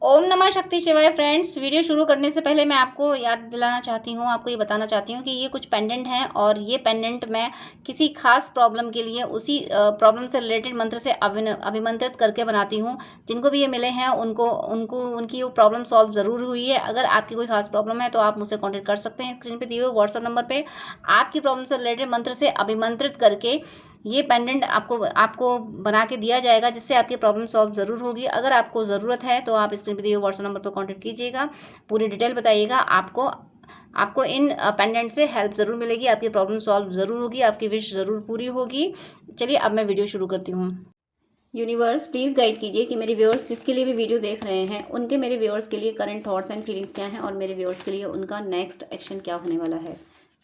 ओम नमः शक्ति शिवाय फ्रेंड्स। वीडियो शुरू करने से पहले मैं आपको याद दिलाना चाहती हूँ, आपको ये बताना चाहती हूँ कि ये कुछ पेंडेंट हैं और ये पेंडेंट मैं किसी खास प्रॉब्लम के लिए उसी प्रॉब्लम से रिलेटेड मंत्र से अभिमंत्रित करके बनाती हूँ। जिनको भी ये मिले हैं उनको उनको उनकी वो प्रॉब्लम सॉल्व ज़रूर हुई है। अगर आपकी कोई खास प्रॉब्लम है तो आप मुझसे कॉन्टेक्ट कर सकते हैं। स्क्रीन पर दिए हुए व्हाट्सअप नंबर पर आपकी प्रॉब्लम से रिलेटेड मंत्र से अभिमंत्रित करके ये पेंडेंट आपको आपको बना के दिया जाएगा, जिससे आपकी प्रॉब्लम सॉल्व ज़रूर होगी। अगर आपको ज़रूरत है तो आप स्क्रीन पर दिए हुए व्हाट्सएप नंबर पर कांटेक्ट कीजिएगा, पूरी डिटेल बताइएगा। आपको इन पेंडेंट से हेल्प ज़रूर मिलेगी, आपकी प्रॉब्लम सॉल्व ज़रूर होगी, आपकी विश ज़रूर पूरी होगी। चलिए अब मैं वीडियो शुरू करती हूँ। यूनिवर्स प्लीज़ गाइड कीजिए कि मेरे व्यूअर्स जिसके लिए भी वीडियो देख रहे हैं उनके मेरे व्यूअर्स के लिए करंट थॉट्स एंड फीलिंग्स क्या हैं और मेरे व्यूअर्स के लिए उनका नेक्स्ट एक्शन क्या होने वाला है।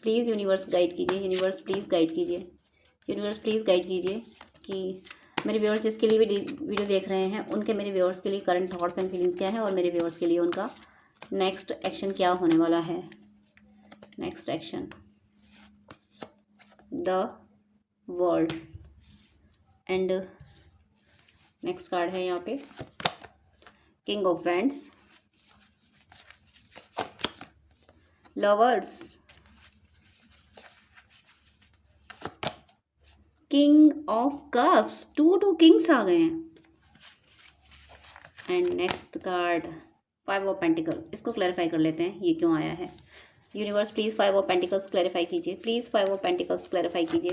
प्लीज़ यूनिवर्स गाइड कीजिए। यूनिवर्स प्लीज़ गाइड कीजिए। यूनिवर्स प्लीज़ गाइड कीजिए कि मेरे व्यूअर्स जिसके लिए भी वीडियो देख रहे हैं उनके मेरे व्यूअर्स के लिए करंट थॉट्स एंड फीलिंग्स क्या हैं और मेरे व्यूअर्स के लिए उनका नेक्स्ट एक्शन क्या होने वाला है। Next action, the world and next card है यहाँ पे king of wands, lovers, king of cups. Two kings आ गए हैं। And next card 5 of pentacle. इसको क्लैरिफाई कर लेते हैं ये क्यों आया है। Universe please 5 of pentacles clarify कीजिए। प्लीज़ 5 ऑफ पेंटिकल्स क्लैरिफाई कीजिए।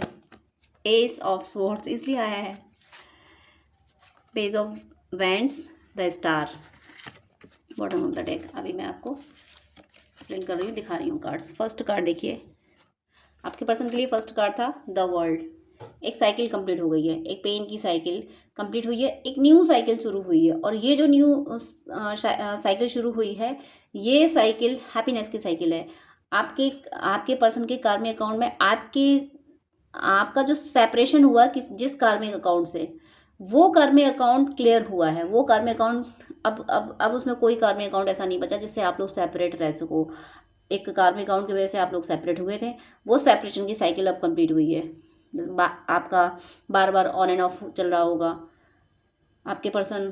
एस ऑफ स्वॉर्ड्स इसलिए आया है। Page of wands, the star, bottom of the deck. अभी मैं आपको एक्सप्लेन कर रही हूँ, दिखा रही हूँ कार्ड्स। फर्स्ट कार्ड देखिए, आपके पर्सन के लिए फर्स्ट कार्ड था द वर्ल्ड। एक साइकिल कंप्लीट हो गई है, एक पेन की साइकिल कंप्लीट हुई है, एक न्यू साइकिल शुरू हुई है। और ये जो न्यू साइकिल शुरू हुई है ये साइकिल हैप्पीनेस की साइकिल है। आपके पर्सन के कार्मिक अकाउंट में आपका जो सेपरेशन हुआ जिस कार्मिक अकाउंट से, वो कार्मिक अकाउंट क्लियर हुआ है। वो कार्मिक अकाउंट अब उसमें कोई कार्मिक अकाउंट ऐसा नहीं बचा जिससे आप लोग सेपरेट रह सको। एक कार्मिक अकाउंट की वजह से आप लोग सेपरेट हुए थे, वो सेपरेशन की साइकिल अब कंप्लीट हुई है। आपका बार बार ऑन एंड ऑफ चल रहा होगा, आपके पर्सन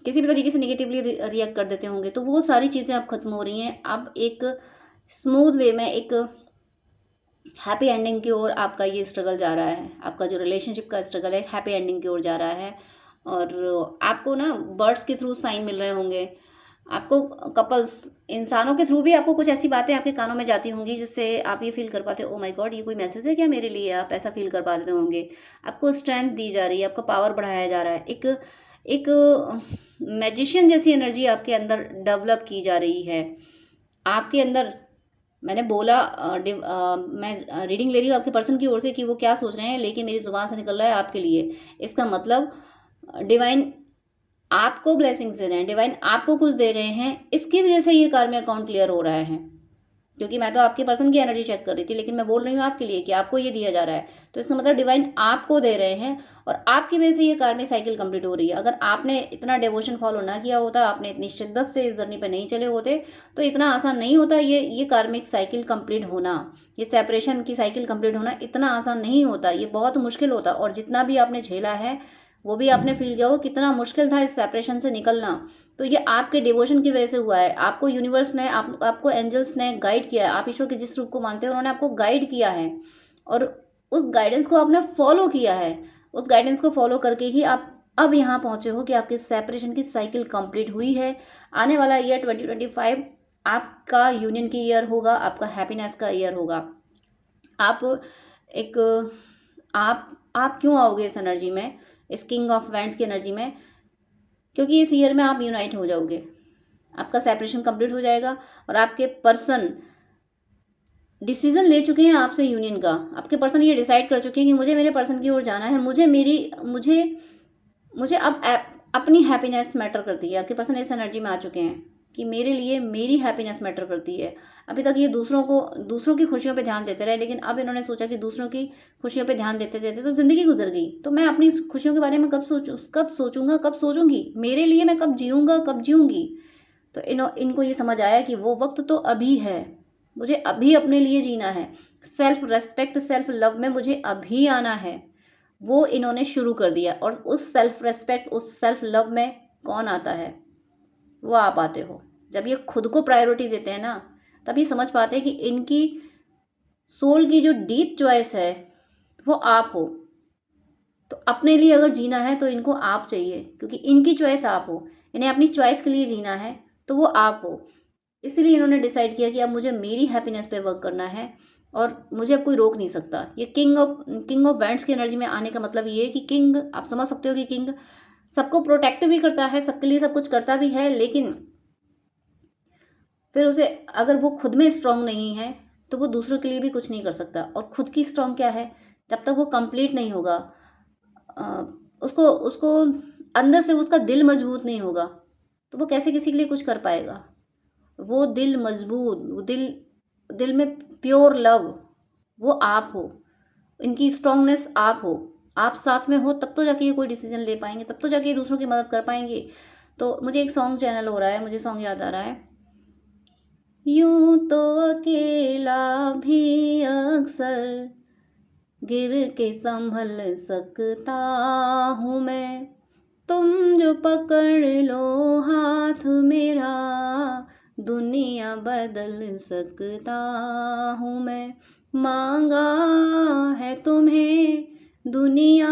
किसी भी तरीके से निगेटिवली रिएक्ट कर देते होंगे, तो वो सारी चीज़ें अब खत्म हो रही हैं। अब एक स्मूथ वे में एक हैप्पी एंडिंग की ओर आपका ये स्ट्रगल जा रहा है। आपका जो रिलेशनशिप का स्ट्रगल है हैप्पी एंडिंग की ओर जा रहा है। और आपको ना बर्ड्स के थ्रू साइन मिल रहे होंगे, आपको कपल्स इंसानों के थ्रू भी आपको कुछ ऐसी बातें आपके कानों में जाती होंगी जिससे आप ये फील कर पाते हो, ओ माय गॉड ये कोई मैसेज है क्या मेरे लिए। आप ऐसा फील कर पाते होंगे। आपको स्ट्रेंथ दी जा रही है, आपका पावर बढ़ाया जा रहा है। एक मैजिशियन जैसी एनर्जी आपके अंदर डेवलप की जा रही है। आपके अंदर मैंने बोला मैं रीडिंग ले रही हूँ आपके पर्सन की ओर से कि वो क्या सोच रहे हैं, लेकिन मेरी ज़ुबान से निकल रहा है आपके लिए। इसका मतलब डिवाइन आपको ब्लेसिंग्स दे रहे हैं, डिवाइन आपको कुछ दे रहे हैं। इसकी वजह से ये कार्मिक अकाउंट क्लियर हो रहा है। क्योंकि मैं तो आपके पर्सन की एनर्जी चेक कर रही थी, लेकिन मैं बोल रही हूँ आपके लिए कि आपको ये दिया जा रहा है, तो इसका मतलब डिवाइन आपको दे रहे हैं और आपकी वजह से ये कार्मिक साइकिल कंप्लीट हो रही है। अगर आपने इतना डिवोशन फॉलो ना किया होता, आपने इतनी शिद्दत से इस जर्नी पर नहीं चले होते, तो इतना आसान नहीं होता ये कार्मिक साइकिल कंप्लीट होना। ये सेपरेशन की साइकिल कंप्लीट होना इतना आसान नहीं होता, ये बहुत मुश्किल होता। और जितना भी आपने झेला है वो भी आपने फील किया हो कितना मुश्किल था इस सेपरेशन से निकलना। तो ये आपके डिवोशन की वजह से हुआ है। आपको यूनिवर्स ने आपको एंजल्स ने गाइड किया है। आप ईश्वर के जिस रूप को मानते हैं उन्होंने आपको गाइड किया है और उस गाइडेंस को आपने फॉलो किया है। उस गाइडेंस को फॉलो करके ही आप अब यहाँ पहुँचे हो कि आपकी सेपरेशन की साइकिल कंप्लीट हुई है। आने वाला ईयर 2025 आपका यूनियन की ईयर होगा, आपका हैप्पीनेस का ईयर होगा। आप क्यों आओगे इस एनर्जी में, इस किंग ऑफ वैंड्स की एनर्जी में? क्योंकि इस ईयर में आप यूनाइट हो जाओगे, आपका सेपरेशन कंप्लीट हो जाएगा और आपके पर्सन डिसीजन ले चुके हैं आपसे यूनियन का। आपके पर्सन ये डिसाइड कर चुके हैं कि मुझे मेरे पर्सन की ओर जाना है, मुझे अब अपनी हैप्पीनेस मैटर करती है। आपके पर्सन इस एनर्जी में आ चुके हैं कि मेरे लिए मेरी हैप्पीनेस मैटर करती है। अभी तक ये दूसरों की खुशियों पे ध्यान देते रहे, लेकिन अब इन्होंने सोचा कि दूसरों की खुशियों पे ध्यान देते देते तो ज़िंदगी गुजर गई। तो मैं अपनी खुशियों के बारे में कब सोचूंगी, मेरे लिए मैं कब जीऊँगा, कब जीऊँगी। तो इनको ये समझ आया कि वो वक्त तो अभी है, मुझे अभी अपने लिए जीना है। सेल्फ रेस्पेक्ट, सेल्फ लव में मुझे अभी आना है। वो इन्होंने शुरू कर दिया। और उस सेल्फ रेस्पेक्ट, उस सेल्फ लव में कौन आता है? वो आप पाते हो। जब ये खुद को प्रायोरिटी देते हैं ना, तब ये समझ पाते हैं कि इनकी सोल की जो डीप चॉइस है वो आप हो। तो अपने लिए अगर जीना है तो इनको आप चाहिए, क्योंकि इनकी चॉइस आप हो। इन्हें अपनी चॉइस के लिए जीना है तो वो आप हो। इसीलिए इन्होंने डिसाइड किया कि अब मुझे मेरी हैप्पीनेस पे वर्क करना है और मुझे अब कोई रोक नहीं सकता। ये किंग ऑफ वैंड्स की एनर्जी में आने का मतलब ये है कि किंग, आप समझ सकते हो कि किंग सबको प्रोटेक्ट भी करता है, सबके लिए सब कुछ करता भी है, लेकिन फिर उसे अगर वो खुद में स्ट्रांग नहीं है तो वो दूसरों के लिए भी कुछ नहीं कर सकता। और खुद की स्ट्रांग क्या है, जब तक वो कंप्लीट नहीं होगा, अ, उसको उसको अंदर से उसका दिल मजबूत नहीं होगा, तो वो कैसे किसी के लिए कुछ कर पाएगा। वो दिल मजबूत, वो दिल में प्योर लव, वो आप हो। इनकी स्ट्रांगनेस आप हो। आप साथ में हो तब तो जाके ये कोई डिसीजन ले पाएंगे, तब तो जाके ये दूसरों की मदद कर पाएंगे। तो मुझे एक सॉन्ग चैनल हो रहा है, मुझे सॉन्ग याद आ रहा है, यूं तो अकेला भी अक्सर गिर के संभल सकता हूँ मैं, तुम जो पकड़ लो हाथ मेरा दुनिया बदल सकता हूँ मैं। मांगा है तुम्हें दुनिया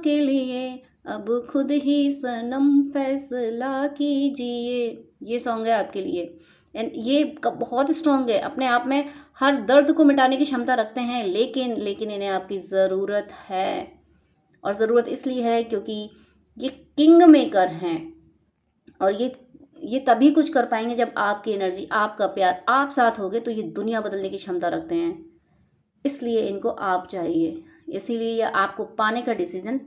के लिए, अब खुद ही सनम फैसला कीजिए। ये सॉन्ग है आपके लिए। एंड ये बहुत स्ट्रॉन्ग है, अपने आप में हर दर्द को मिटाने की क्षमता रखते हैं, लेकिन इन्हें आपकी ज़रूरत है। और ज़रूरत इसलिए है क्योंकि ये किंग मेकर हैं, और ये तभी कुछ कर पाएंगे जब आपकी एनर्जी, आपका प्यार, आप साथ होगे, तो ये दुनिया बदलने की क्षमता रखते हैं। इसलिए इनको आप चाहिए, इसीलिए ये आपको पाने का डिसीजन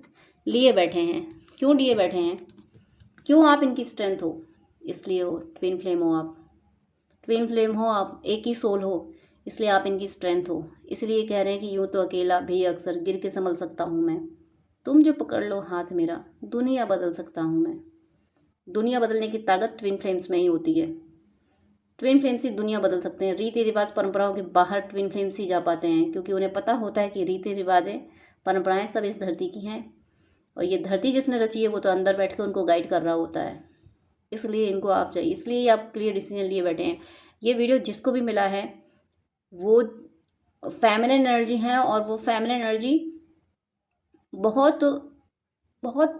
लिए बैठे हैं। क्यों लिए बैठे हैं, क्यों आप इनकी स्ट्रेंथ हो, इसलिए हो। ट्विन फ्लेम हो आप, ट्विन फ्लेम हो आप, एक ही सोल हो, इसलिए आप इनकी स्ट्रेंथ हो। इसलिए कह रहे हैं कि यूं तो अकेला भी अक्सर गिर के संभल सकता हूँ मैं, तुम जो पकड़ लो हाथ मेरा दुनिया बदल सकता हूँ मैं। दुनिया बदलने की ताकत ट्विन फ्लेम्स में ही होती है। ट्विन फ्लेम्स ही दुनिया बदल सकते हैं। रीति रिवाज परंपराओं के बाहर ट्विन फ्लेम्स ही जा पाते हैं, क्योंकि उन्हें पता होता है कि रीति रिवाजें, परंपराएं सब इस धरती की हैं, और ये धरती जिसने रची है वो तो अंदर बैठ के उनको गाइड कर रहा होता है। इसलिए इनको आप चाहिए, इसलिए आप क्लियर डिसीजन लिए बैठे हैं। ये वीडियो जिसको भी मिला है वो फेमिनिन एनर्जी है, और वो फेमिनिन एनर्जी बहुत बहुत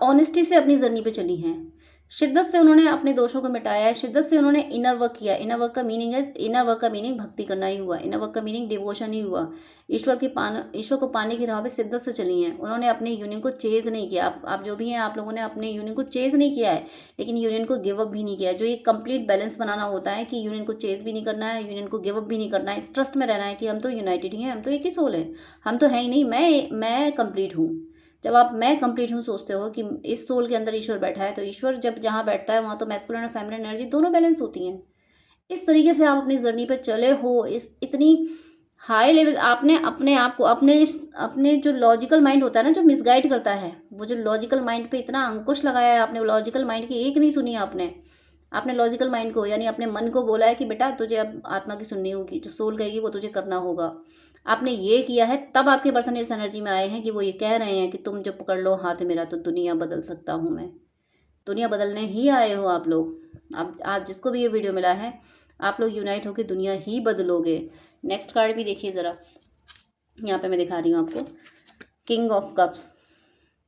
ऑनेस्टी से अपनी जर्नी पे चली हैं। शिद्दत से उन्होंने अपने दोषों को मिटाया है, शिद्दत से उन्होंने इनर वर्क किया। इनर वर्क का मीनिंग है, इनर वर्क का मीनिंग भक्ति करना ही हुआ, इनर वर्क का मीनिंग डिवोशन ही हुआ। ईश्वर को पाने की राह पे शिद्दत से चली हैं। उन्होंने अपने यूनियन को चेज नहीं किया। आप जो भी हैं, आप लोगों ने अपने यूनियन को चेज नहीं किया है, लेकिन यूनियन को गिव अप भी नहीं किया। जो ये कंप्लीट बैलेंस बनाना होता है कि यूनियन को चेज भी नहीं करना है, यूनियन को गिव अप भी नहीं करना है, इस ट्रस्ट में रहना है कि हम तो यूनाइटेड ही हैं, हम तो एक ही सोल है, हम तो है ही नहीं, मैं कंप्लीट हूँ। जब आप मैं कंप्लीट हूँ सोचते हो कि इस सोल के अंदर ईश्वर बैठा है, तो ईश्वर जब जहाँ बैठता है वहाँ तो मैस्कुलिन और फेमिनिन एनर्जी दोनों बैलेंस होती हैं। इस तरीके से आप अपनी जर्नी पर चले हो, इस इतनी हाई लेवल आपने अपने आप को, अपने जो लॉजिकल माइंड होता है ना, जो मिसगाइड करता है, वो जो लॉजिकल माइंड पे इतना अंकुश लगाया है आपने, लॉजिकल माइंड की एक नहीं सुनी आपने लॉजिकल माइंड को, यानी अपने मन को बोला है कि बेटा तुझे अब आत्मा की सुननी होगी, जो सोल कहेगी वो तुझे करना होगा। आपने ये किया है, तब आपके पर्सन इस एनर्जी में आए हैं कि वो ये कह रहे हैं कि तुम जो पकड़ लो हाथ मेरा तो दुनिया बदल सकता हूँ मैं। दुनिया बदलने ही आए हो आप लोग। आप जिसको भी ये वीडियो मिला है, आप लोग यूनाइट होकर दुनिया ही बदलोगे। नेक्स्ट कार्ड भी देखिए ज़रा, यहाँ पे मैं दिखा रही हूँ आपको, किंग ऑफ कप्स।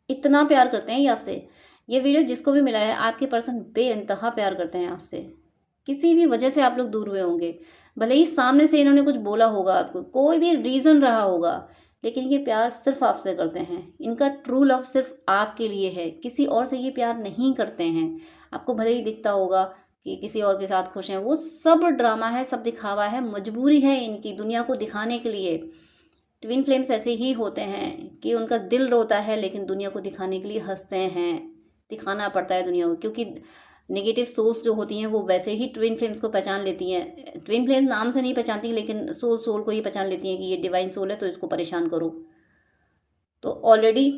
इतना प्यार करते हैं ये आपसे। ये वीडियो जिसको भी मिला है, आपके पर्सन बेइंतहा प्यार करते हैं आपसे। किसी भी वजह से आप लोग दूर हुए होंगे, भले ही सामने से इन्होंने कुछ बोला होगा आपको, कोई भी रीज़न रहा होगा, लेकिन ये प्यार सिर्फ आपसे करते हैं। इनका ट्रू लव सिर्फ आपके लिए है, किसी और से ये प्यार नहीं करते हैं। आपको भले ही दिखता होगा कि किसी और के साथ खुश हैं, वो सब ड्रामा है, सब दिखावा है, मजबूरी है इनकी दुनिया को दिखाने के लिए। ट्विन फ्लेम्स ऐसे ही होते हैं कि उनका दिल रोता है, लेकिन दुनिया को दिखाने के लिए हंसते हैं। दिखाना पड़ता है दुनिया को, क्योंकि नेगेटिव सोल्स जो होती हैं वो वैसे ही ट्विन फ्लेम्स को पहचान लेती हैं। ट्विन फ्लेम्स नाम से नहीं पहचानती, लेकिन सोल को ही पहचान लेती हैं कि ये डिवाइन सोल है, तो इसको परेशान करो। तो ऑलरेडी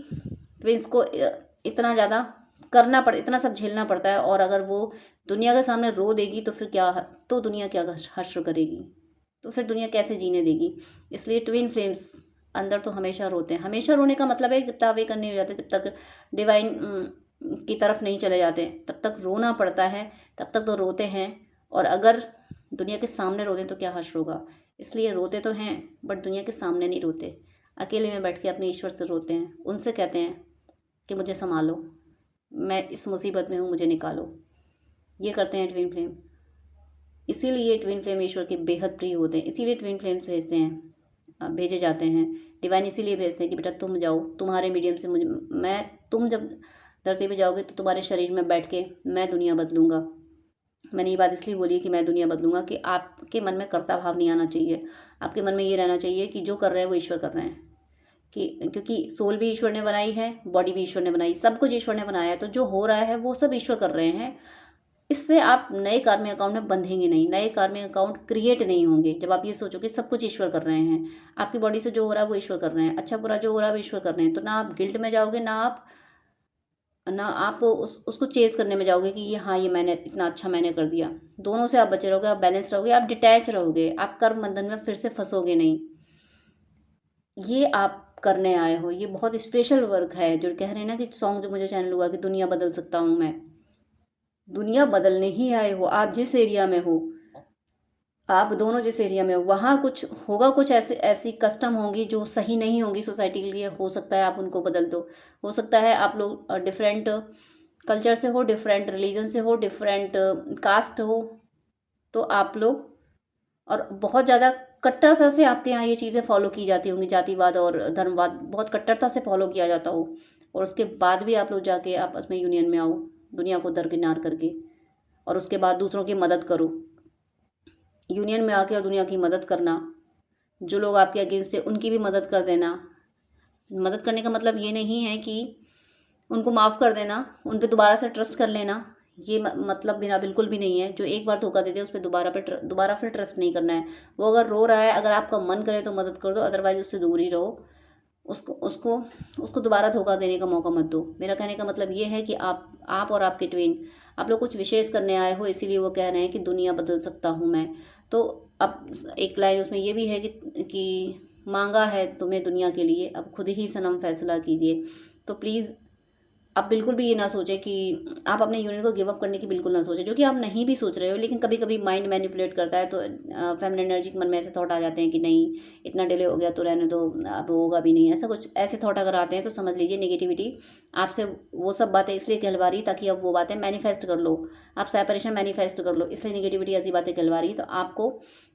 ट्विंस को इतना ज़्यादा करना पड़, इतना सब झेलना पड़ता है, और अगर वो दुनिया के सामने रो देगी तो फिर क्या, तो दुनिया क्या हश्र करेगी, तो फिर दुनिया कैसे जीने देगी। इसलिए ट्विन फ्लेम्स अंदर तो हमेशा रोते हैं। हमेशा रोने का मतलब है जब तक अवेकन नहीं हो जाते, जब तक डिवाइन की तरफ नहीं चले जाते, तब तक रोना पड़ता है, तब तक तो रोते हैं। और अगर दुनिया के सामने रोते तो क्या हर्ष होगा। इसलिए रोते तो हैं बट दुनिया के सामने नहीं रोते, अकेले में बैठ के अपने ईश्वर से रोते हैं, उनसे कहते हैं कि मुझे संभालो, मैं इस मुसीबत में हूँ, मुझे निकालो। ये करते हैं ट्विन फ्लेम। इसीलिए ट्विन फ्लेम ईश्वर के बेहद प्रिय होते हैं, इसीलिए ट्विन फ्लेम्स भेजते हैं, भेजे जाते हैं। डिवाइन इसीलिए भेजते हैं कि बेटा तुम जाओ, तुम्हारे मीडियम से मुझे तुम जब धरती पे जाओगे तो तुम्हारे शरीर में बैठ के मैं दुनिया बदलूंगा। मैंने ये बात इसलिए बोली है कि मैं दुनिया बदलूंगा कि आपके मन में कर्ता भाव नहीं आना चाहिए। आपके मन में ये रहना चाहिए कि जो कर रहे हैं वो ईश्वर कर रहे हैं, क्योंकि सोल भी ईश्वर ने बनाई है, बॉडी भी ईश्वर ने बनाई, सब कुछ ईश्वर ने बनाया है। तो जो हो रहा है वो सब ईश्वर कर रहे हैं। इससे आप नए कार्मिक अकाउंट में बंधेंगे नहीं, नए कार्मिक अकाउंट क्रिएट नहीं होंगे। जब आप ये सोचोगे सब कुछ ईश्वर कर रहे हैं, आपकी बॉडी से जो हो रहा है वो ईश्वर कर रहे हैं, अच्छा बुरा जो हो रहा है वो ईश्वर कर रहे हैं, तो ना आप गिल्ट में जाओगे, ना आप उसको चेज करने में जाओगे कि ये हाँ ये मैंने इतना अच्छा मैंने कर दिया। दोनों से आप बचे रहोगे, आप बैलेंस रहोगे, आप डिटैच रहोगे, आप कर्म बंधन में फिर से फंसोगे नहीं। ये आप करने आए हो, ये बहुत स्पेशल वर्क है। जो कह रहे हैं ना कि सॉन्ग जो मुझे चैनल हुआ कि दुनिया बदल सकता हूँ मैं, दुनिया बदलने ही आए हो। आप जिस एरिया में हो, आप दोनों जिस एरिया में हो, वहाँ कुछ होगा, कुछ ऐसी कस्टम होंगी जो सही नहीं होंगी सोसाइटी के लिए, हो सकता है आप उनको बदल दो। हो सकता है आप लोग डिफरेंट कल्चर से हो, डिफरेंट रिलीजन से हो, डिफरेंट कास्ट हो, तो आप लोग, और बहुत ज़्यादा कट्टरता से आपके यहाँ ये चीज़ें फॉलो की जाती होंगी, जातिवाद और धर्मवाद बहुत कट्टरता से फॉलो किया जाता हो, और उसके बाद भी आप लोग जाके आपस में यूनियन में आओ, दुनिया को दरकिनार करके, और उसके बाद दूसरों की मदद करो। यूनियन में आके और दुनिया की मदद करना, जो लोग आपके अगेंस्ट है उनकी भी मदद कर देना। मदद करने का मतलब ये नहीं है कि उनको माफ़ कर देना, उन पर दोबारा से ट्रस्ट कर लेना, ये मतलब मेरा बिल्कुल भी नहीं है। जो एक बार धोखा देते हैं उस पर दोबारा फिर ट्रस्ट नहीं करना है। वो अगर रो रहा है, अगर आपका मन करे तो मदद कर दो, अदरवाइज उससे दूर ही रहो। उसको उसको उसको दोबारा धोखा देने का मौका मत दो। मेरा कहने का मतलब ये है कि आप और आपके ट्विन, आप लोग कुछ विशेष करने आए हो, इसीलिए वो कह रहे हैं कि दुनिया बदल सकता हूँ मैं। तो अब एक लाइन उसमें ये भी है कि मांगा है तुम्हें दुनिया के लिए, अब खुद ही सनम फैसला कीजिए। तो प्लीज़ आप बिल्कुल भी ये ना सोचें कि आप अपने यूनियन को गिव अप करने की बिल्कुल ना सोचें, जो कि आप नहीं भी सोच रहे हो। लेकिन कभी कभी माइंड मैनिपुलेट करता है, तो फेमिनिन एनर्जी के मन में ऐसे थॉट आ जाते हैं कि नहीं इतना डिले हो गया तो रहने दो, अब होगा भी नहीं, ऐसा कुछ ऐसे थॉट अगर आते हैं तो समझ लीजिए नेगेटिविटी आपसे वो सब बातें इसलिए कहलवा रही ताकि अब वो बातें मैनिफेस्ट कर लो, आप सेपरेशन मैनिफेस्ट कर लो, इसलिए नेगेटिविटी ऐसी बातें कहलवा रही है। तो आपको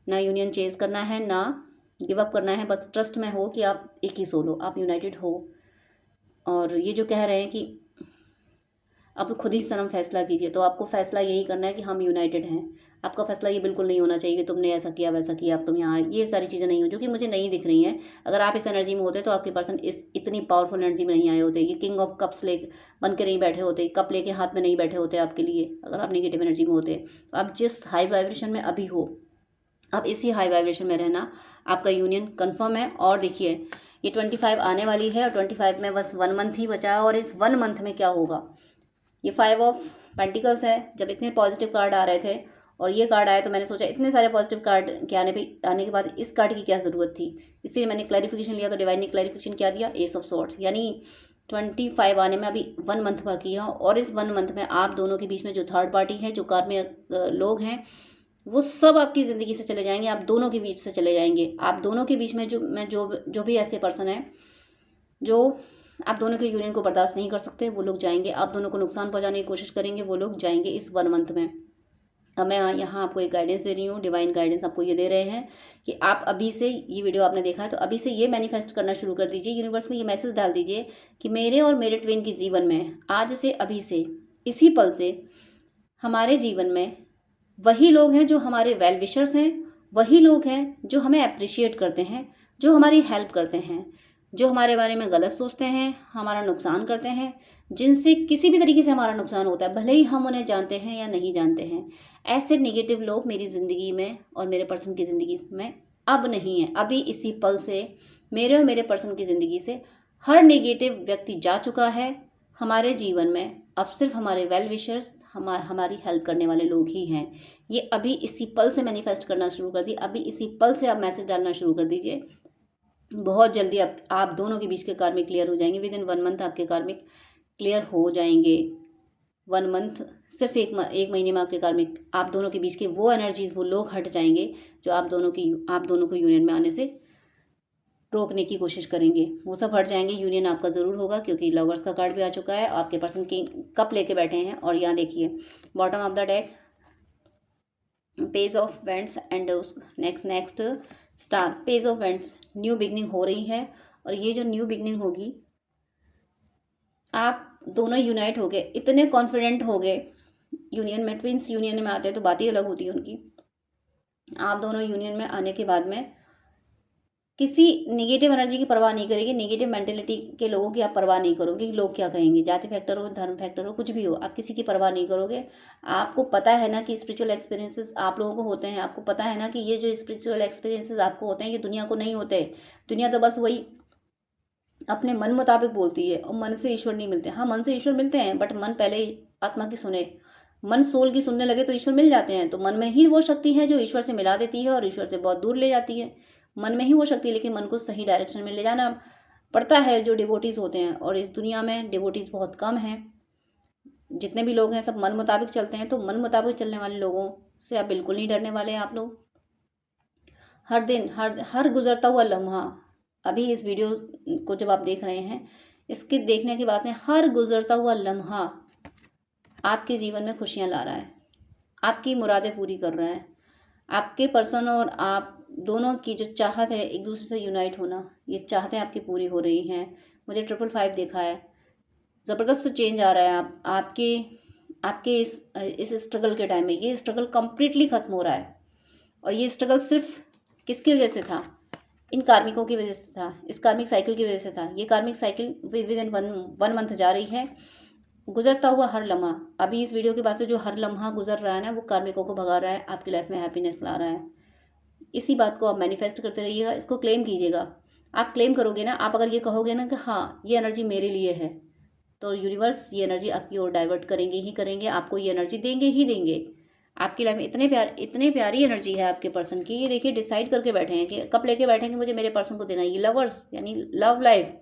ना यूनियन चेज करना है, ना गिव अप करना है, बस ट्रस्ट में हो कि आप एक ही सोलो, आप यूनाइटेड हो। और ये जो कह रहे हैं कि आप खुद ही सनम फैसला कीजिए, तो आपको फैसला यही करना है कि हम यूनाइटेड हैं। आपका फैसला ये बिल्कुल नहीं होना चाहिए कि तुमने ऐसा किया वैसा किया, अब तुम यहाँ, ये सारी चीज़ें नहीं हो, जो कि मुझे नहीं दिख रही हैं। अगर आप इस एनर्जी में होते तो आपके पर्सन इस इतनी पावरफुल एनर्जी में नहीं आए होते, ये किंग ऑफ कप्स ले बन के नहीं बैठे होते, कप लेके हाथ में नहीं बैठे होते आपके लिए। अगर आप नेगेटिव एनर्जी में होते, तो आप जिस हाई वाइब्रेशन में अभी हो, आप इसी हाई वाइब्रेशन में रहना, आपका यूनियन कन्फर्म है। और देखिए ये 25 आने वाली है, और 25 में बस 1 मंथ ही बचा है। और इस 1 मंथ में क्या होगा, ये 5 ऑफ पेंटिकल्स है। जब इतने पॉजिटिव कार्ड आ रहे थे और ये कार्ड आया तो मैंने सोचा इतने सारे पॉजिटिव कार्ड के आने के बाद इस कार्ड की क्या ज़रूरत थी, इसलिए मैंने क्लैरिफिकेशन लिया। तो डिवाइन ने क्लैरिफिकेशन क्या दिया, एस ऑफ सॉर्ड्स, यानी 25 आने में अभी 1 मंथ बाकी है। और इस 1 मंथ में आप दोनों के बीच में जो थर्ड पार्टी है, जो कार्मिक लोग हैं, वो सब आपकी ज़िंदगी से चले जाएंगे, आप दोनों के बीच से चले जाएंगे। आप दोनों के बीच में जो भी ऐसे पर्सन है जो आप दोनों के यूनियन को बर्दाश्त नहीं कर सकते, वो लोग जाएंगे। आप दोनों को नुकसान पहुंचाने की कोशिश करेंगे, वो लोग जाएंगे इस 1 मंथ में। अब मैं यहाँ आपको एक गाइडेंस दे रही हूँ, डिवाइन गाइडेंस आपको ये दे रहे हैं कि आप अभी से, ये वीडियो आपने देखा है तो अभी से ये मैनिफेस्ट करना शुरू कर दीजिए, यूनिवर्स में ये मैसेज डाल दीजिए कि मेरे और मेरे ट्विन के जीवन में आज से, अभी से, इसी पल से हमारे जीवन में वही लोग हैं जो हमारे वेल विशर्स हैं, वही लोग हैं जो हमें अप्रिशिएट करते हैं, जो हमारी हेल्प करते हैं, जो हमारे बारे में गलत सोचते हैं, हमारा नुकसान करते हैं, जिनसे किसी भी तरीके से हमारा नुकसान होता है, भले ही हम उन्हें जानते हैं या नहीं जानते हैं। ऐसे नेगेटिव लोग मेरी ज़िंदगी में और मेरे पर्सन की ज़िंदगी में अब नहीं है। अभी इसी पल से मेरे और मेरे पर्सन की ज़िंदगी से हर नेगेटिव व्यक्ति जा चुका है। हमारे जीवन में अब सिर्फ हमारे वेल विशर्स, हमारी हेल्प करने वाले लोग ही हैं। ये अभी इसी पल से मैनिफेस्ट करना शुरू कर दिए, अभी इसी पल से आप मैसेज डालना शुरू कर दीजिए। बहुत जल्दी आप दोनों के बीच के कार्मिक क्लियर हो जाएंगे। विद इन 1 मंथ आपके कार्मिक क्लियर हो जाएंगे। 1 मंथ, सिर्फ एक महीने में आपके कार्मिक, आप दोनों के बीच के वो एनर्जीज, वो लोग हट जाएंगे जो आप दोनों को यूनियन में आने से रोकने की कोशिश करेंगे। वो सब हट जाएंगे, यूनियन आपका ज़रूर होगा, क्योंकि लवर्स का कार्ड भी आ चुका है। आपके पर्सन की कप लेके बैठे हैं। और यहाँ देखिए bottom of the deck page of vents and next star. Page of vents, new beginning हो रही है। और ये जो न्यू बिगनिंग होगी, आप दोनों यूनाइट हो गए, इतने कॉन्फिडेंट हो गए यूनियन में। ट्विंस यूनियन में आते हैं तो बात ही अलग होती है उनकी। आप दोनों यूनियन में आने के बाद में किसी नेगेटिव एनर्जी की परवाह नहीं करेगी, नेगेटिव मेंटेलिटी के लोगों की आप परवाह नहीं करोगे कि लोग क्या कहेंगे। जाति फैक्टर हो, धर्म फैक्टर हो, कुछ भी हो, आप किसी की परवाह नहीं करोगे। आपको पता है ना कि स्पिरिचुअल एक्सपीरियंसेस आप लोगों को होते हैं। आपको पता है ना कि ये जो स्पिरिचुअल एक्सपीरियंसेस आपको होते हैं ये दुनिया को नहीं होते। दुनिया तो बस वही अपने मन मुताबिक बोलती है, और मन से ईश्वर नहीं मिलते। हाँ, मन से ईश्वर मिलते हैं, बट मन पहले आत्मा की सुने। मन सोल की सुनने लगे तो ईश्वर मिल जाते हैं। तो मन में ही वो शक्ति है जो ईश्वर से मिला देती है और ईश्वर से बहुत दूर ले जाती है। मन में ही वो शक्ति है, लेकिन मन को सही डायरेक्शन में ले जाना पड़ता है जो डिवोटीज होते हैं। और इस दुनिया में डिवोटीज बहुत कम हैं। जितने भी लोग हैं सब मन मुताबिक चलते हैं। तो मन मुताबिक चलने वाले लोगों से आप बिल्कुल नहीं डरने वाले हैं। आप लोग हर दिन, हर गुजरता हुआ लम्हा, अभी इस वीडियो को जब आप देख रहे हैं, इसके देखने के बाद में हर गुजरता हुआ लम्हा आपके जीवन में खुशियाँ ला रहा है, आपकी मुरादें पूरी कर रहा है। आपके पर्सन और आप दोनों की जो चाहत है एक दूसरे से यूनाइट होना, ये चाहतें आपकी पूरी हो रही हैं। मुझे 555 देखा है। ज़बरदस्त चेंज आ रहा है आपके इस स्ट्रगल के टाइम में। ये स्ट्रगल कम्प्लीटली ख़त्म हो रहा है। और ये स्ट्रगल सिर्फ किसकी वजह से था? इन कार्मिकों की वजह से था, इस कार्मिक साइकिल की वजह से था। ये कार्मिक साइकिल विद इन 1 मंथ जा रही है। गुजरता हुआ हर लम्हा, अभी इस वीडियो के बाद से जो हर लम्हा गुजर रहा है ना, वो कार्मिकों को भगा रहा है, आपकी लाइफ में हैप्पीनेस ला रहा है। इसी बात को आप मैनिफेस्ट करते रहिएगा, इसको क्लेम कीजिएगा। आप क्लेम करोगे ना, आप अगर ये कहोगे ना कि हाँ ये एनर्जी मेरे लिए है, तो यूनिवर्स ये एनर्जी आपकी ओर डाइवर्ट करेंगे ही करेंगे, आपको ये एनर्जी देंगे ही देंगे। आपकी लाइफ में इतने प्यारी एनर्जी है आपके पर्सन की। ये देखिए डिसाइड करके बैठे हैं कि कब लेके बैठे हैं कि मुझे मेरे पर्सन को देना है। ये लवर्स यानी लव लाइफ,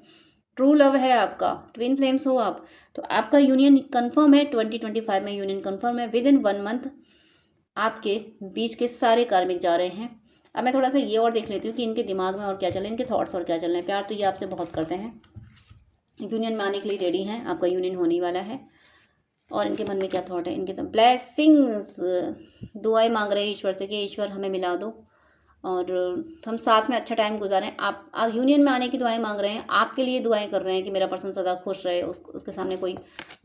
ट्रू लव है आपका, ट्विन फ्लेम्स हो आप, तो आपका यूनियन कंफर्म है। 2025 में यूनियन कंफर्म है। विद इन 1 मंथ आपके बीच के सारे कार्मिक जा रहे हैं। अब मैं थोड़ा सा ये और देख लेती हूँ कि इनके दिमाग में और क्या चल रहा है, इनके थॉट्स और क्या चल रहे हैं। प्यार तो ये आपसे बहुत करते हैं, यूनियन में आने के लिए रेडी हैं, आपका यूनियन होने वाला है। और इनके मन में क्या थॉट है, इनके तो ब्लेसिंग्स, दुआएं मांग रहे हैं ईश्वर से कि ईश्वर हमें मिला दो और हम साथ में अच्छा टाइम गुजारें। आप यूनियन में आने की दुआएं मांग रहे हैं, आपके लिए दुआएं कर रहे हैं कि मेरा पर्सन सदा खुश रहे, उसके सामने कोई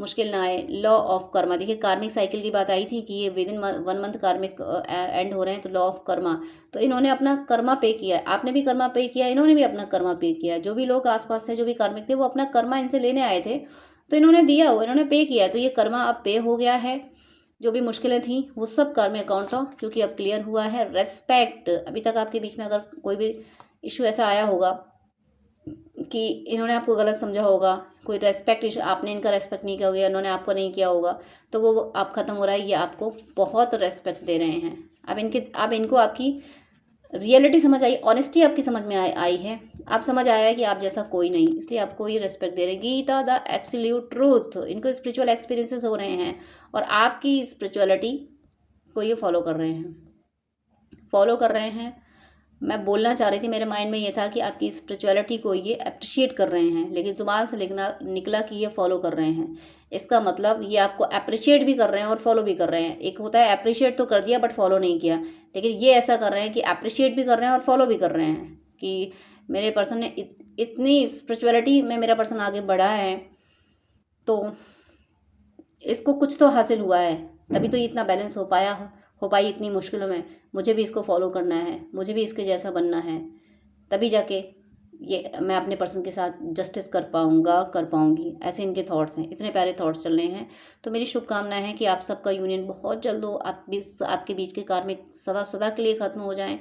मुश्किल ना आए। लॉ ऑफ कर्मा, देखिए कार्मिक साइकिल की बात आई थी कि ये विद इन 1 मंथ कार्मिक एंड हो रहे हैं, तो लॉ ऑफ कर्मा, तो इन्होंने अपना कर्मा पे किया है, आपने भी कर्मा पे किया, इन्होंने भी अपना कर्मा पे किया। जो भी लोग आसपास थे, जो भी कार्मिक थे, वो अपना कर्मा इनसे लेने आए थे, तो इन्होंने दिया हो, इन्होंने पे किया, तो ये कर्मा अब पे हो गया है। जो भी मुश्किलें थी वो सब कर्म अकाउंट था, क्योंकि अब क्लियर हुआ है। रेस्पेक्ट, अभी तक आपके बीच में अगर कोई भी इशू ऐसा आया होगा कि इन्होंने आपको गलत समझा होगा, कोई रेस्पेक्ट इशू, आपने इनका रेस्पेक्ट नहीं किया होगा, इन्होंने आपको नहीं किया होगा, तो वो अब ख़त्म हो रहा है। ये आपको बहुत रेस्पेक्ट दे रहे हैं। अब इनको आपकी रियलिटी समझ आई, ऑनेस्टी आपकी समझ में आई है। आप समझ आया है कि आप जैसा कोई नहीं, इसलिए आपको ये रिस्पेक्ट दे रहे हैं। गीता द एब्सोल्यूट ट्रूथ, इनको स्पिरिचुअल एक्सपीरियंसेस हो रहे हैं और आपकी स्पिरिचुअलिटी को ये फॉलो कर रहे हैं। मैं बोलना चाह रही थी, मेरे माइंड में ये था कि आपकी स्पिरिचुअलिटी को ये अप्रिशिएट कर रहे हैं, लेकिन ज़ुबान से निकला कि ये फॉलो कर रहे हैं। इसका मतलब ये आपको अप्रिशिएट भी कर रहे हैं और फॉलो भी कर रहे हैं। एक होता है अप्रिशिएट तो कर दिया बट फॉलो नहीं किया, लेकिन ये ऐसा कर रहे हैं कि अप्रिशिएट भी कर रहे हैं और फॉलो भी कर रहे हैं कि मेरे पर्सन ने इतनी स्पिरिचुअलिटी में मेरा पर्सन आगे बढ़ा है, तो इसको कुछ तो हासिल हुआ है, तभी तो ये इतना बैलेंस हो पाई इतनी मुश्किलों में। मुझे भी इसको फॉलो करना है, मुझे भी इसके जैसा बनना है, तभी जाके ये मैं अपने पर्सन के साथ जस्टिस कर पाऊँगी। ऐसे इनके थॉट्स हैं, इतने प्यारे थॉट्स चल रहे हैं। तो मेरी शुभकामनाएं हैं कि आप सबका यूनियन बहुत जल्द हो, आपके बीच के कार्मिक सदा के लिए ख़त्म हो जाएं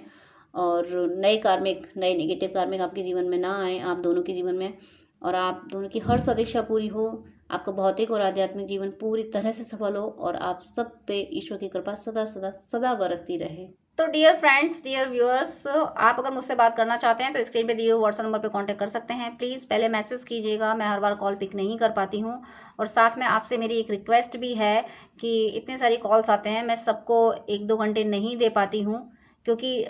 और नए नेगेटिव कार्मिक आपके जीवन में ना आए, आप दोनों के जीवन में, और आप दोनों की हर सदिच्छा पूरी हो। आपका भौतिक और आध्यात्मिक जीवन पूरी तरह से सफल हो और आप सब पे ईश्वर की कृपा सदा सदा सदा बरसती रहे। तो डियर फ्रेंड्स, डियर व्यूअर्स, आप अगर मुझसे बात करना चाहते हैं तो स्क्रीन पे दिए हुए व्हाट्सएप नंबर पे कांटेक्ट कर सकते हैं। प्लीज़ पहले मैसेज कीजिएगा, मैं हर बार कॉल पिक नहीं कर पाती हूँ। और साथ में आपसे मेरी एक रिक्वेस्ट भी है कि इतने सारी कॉल्स आते हैं, मैं सबको 1-2 घंटे नहीं दे पाती हूँ, क्योंकि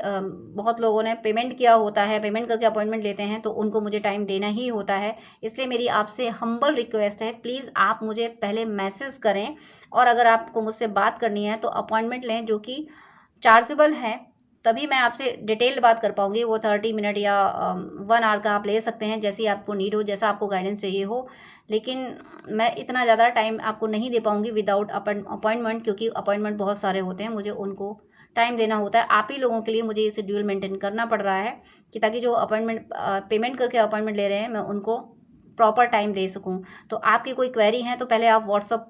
बहुत लोगों ने पेमेंट किया होता है, पेमेंट करके अपॉइंटमेंट लेते हैं, तो उनको मुझे टाइम देना ही होता है। इसलिए मेरी आपसे हम्बल रिक्वेस्ट है, प्लीज़ आप मुझे पहले मैसेज करें, और अगर आपको मुझसे बात करनी है तो अपॉइंटमेंट लें जो कि चार्जेबल है, तभी मैं आपसे डिटेल बात कर पाऊँगी। वो 30 मिनट या 1 आवर का आप ले सकते हैं, जैसी आपको नीड हो, जैसा आपको गाइडेंस चाहिए हो। लेकिन मैं इतना ज़्यादा टाइम आपको नहीं दे पाऊँगी विदाउट अपॉइंटमेंट, क्योंकि अपॉइंटमेंट बहुत सारे होते हैं, मुझे उनको टाइम देना होता है। आप ही लोगों के लिए मुझे ये शेड्यूल मेंटेन करना पड़ रहा है कि ताकि जो अपॉइंटमेंट पेमेंट करके अपॉइंटमेंट ले रहे हैं, मैं उनको प्रॉपर टाइम दे सकूं। तो आपकी कोई क्वेरी है तो पहले आप व्हाट्सअप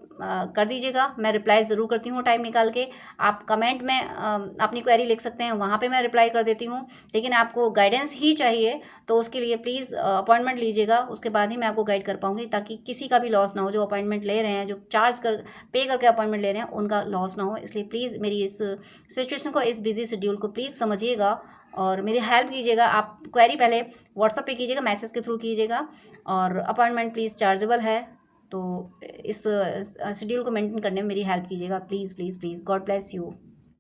कर दीजिएगा, मैं रिप्लाई ज़रूर करती हूँ टाइम निकाल के। आप कमेंट में अपनी क्वेरी लिख सकते हैं, वहाँ पे मैं रिप्लाई कर देती हूँ। लेकिन आपको गाइडेंस ही चाहिए तो उसके लिए प्लीज़ अपॉइंटमेंट लीजिएगा, उसके बाद ही मैं आपको गाइड कर पाऊँगी, ताकि किसी का भी लॉस ना हो। जो अपॉइंटमेंट ले रहे हैं, जो पे करके अपॉइंटमेंट ले रहे हैं, उनका लॉस ना हो। इसलिए प्लीज़ मेरी इस सिचुएशन को, इस बिजी शेड्यूल को प्लीज़ समझिएगा और मेरी हेल्प कीजिएगा। आप क्वेरी पहले व्हाट्सएप पे कीजिएगा, मैसेज के थ्रू कीजिएगा, और अपॉइंटमेंट प्लीज़ चार्जेबल है। तो इस शेड्यूल को मेंटेन करने में मेरी हेल्प कीजिएगा, please please please. God bless you.